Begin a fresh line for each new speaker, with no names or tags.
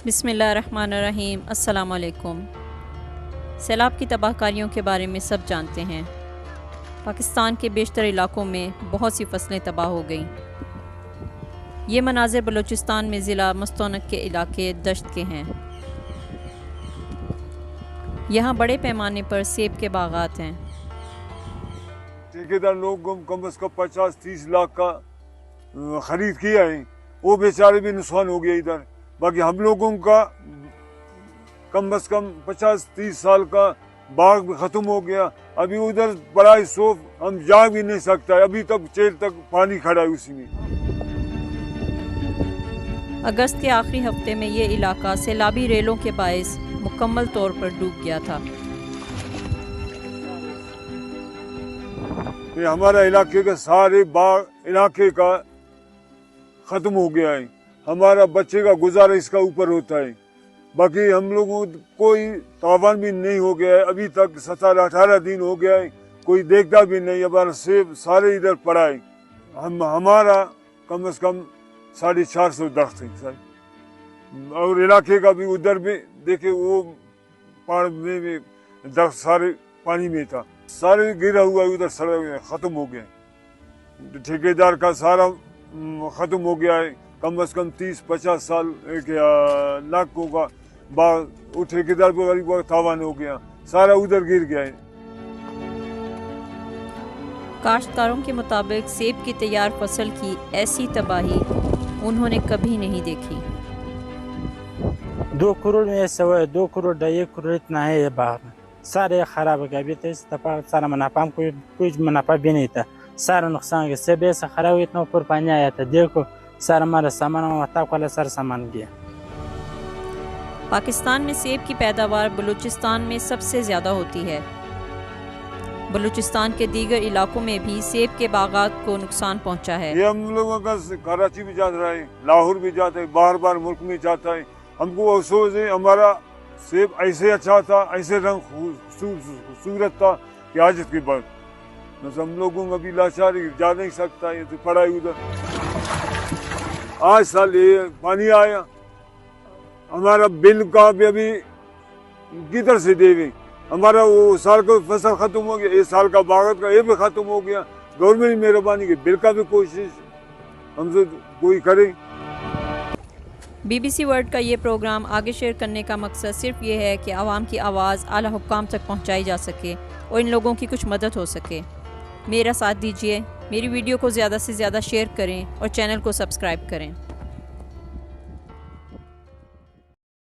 बिस्मिल्लाहिर्रहमानिर्रहीम। अस्सलाम वालेकुम। सैलाब की तबाह कारियों के बारे में सब जानते हैं। पाकिस्तान के बेशतर इलाकों में बहुत सी फसलें तबाह हो गईं। ये मनाज़िर बलूचिस्तान में ज़िला मस्तौनक के इलाके दश्त के हैं। यहाँ बड़े पैमाने पर सेब के बागात हैं।
ठेकेदार लोग कम अज़ कम 50-30 लाख का ख़रीद किया है, वो बेचारे भी नुकसान हो गया इधर। बाकी हम लोगों का कम अज़ कम 50-30 साल का बाग भी ख़त्म हो गया। अभी उधर बड़ा सोफ हम जा भी नहीं सकता, अभी तक चेर तक पानी खड़ा है उसी में।
अगस्त के आखिरी हफ्ते में ये इलाका सैलाबी रेलों के बायस मुकम्मल तौर पर डूब गया था।
ये हमारा इलाके का सारे बाग इलाके का ख़त्म हो गया है। हमारा बच्चे का गुजारा इसका ऊपर होता है। बाकी हम लोगों को कोई तावान भी नहीं हो गया है, अभी तक 17-18 दिन हो गया है, कोई देखता भी नहीं। हमारा सेब सारे इधर पड़ा है। हमारा कम से कम 450 दरख्त है सर, और इलाके का भी उधर में देखे वो पहाड़ में भी दरख्त सारे पानी में था, सारे गिरा हुआ उधर सड़क ख़त्म हो गया। ठेकेदार का सारा ख़त्म हो गया है। कम से कम 30-50 साल लाखों का बाग वो ठेकेदार पर गरीब का तावान हो गया, सारा उधर गिर गया है।
काश्तकारों के मुताबिक सेब की तैयार फसल की ऐसी तबाही उन्होंने कभी नहीं देखी।
2 करोड़ में ऐसा हुआ है, 2 करोड़ 1 करोड़ इतना है ये बाग में, सारे खराब हो गए। अभी तो इस दफा सारा मुनाफा कोई मुनाफा भी नहीं था, सारा नुकसान हो गया। सेब ऐसा खराब हुआ, इतना ऊपर पानी आया था, देखो सारा हमारा सामान वाला सारा सामान गया।
पाकिस्तान में सेब की पैदावार बलूचिस्तान में सबसे ज़्यादा होती है। बलूचिस्तान के दीगर इलाकों में भी सेब के बागात को नुकसान पहुंचा है।
ये हम लोगों का कराची भी जा रहा है, लाहौर भी जाता है, बार बार मुल्क में जाता है। हमको अफसोस है, हमारा सेब ऐसे अच्छा था, ऐसे रंग खूबसूरत था कि आज के बाद बस हम लोगों का भी लाचारी जा नहीं सकता। ये तो पड़ा है उधर। आज साल ये पानी आया, हमारा बिल का भी अभी किधर से देवे। हमारा वो साल का फसल खत्म हो गया, इस साल का बागत का ये भी खत्म हो गया। गवर्नमेंट की मेहरबानी की बिल का भी कोशिश हमसे कोई करे।
BBC वर्ल्ड का ये प्रोग्राम आगे शेयर करने का मकसद सिर्फ ये है कि आवाम की आवाज़ आला हुक्काम तक पहुँचाई जा सके और इन लोगों की कुछ मदद हो सके। मेरा साथ दीजिए, मेरी वीडियो को ज़्यादा से ज़्यादा शेयर करें और चैनल को सब्सक्राइब करें।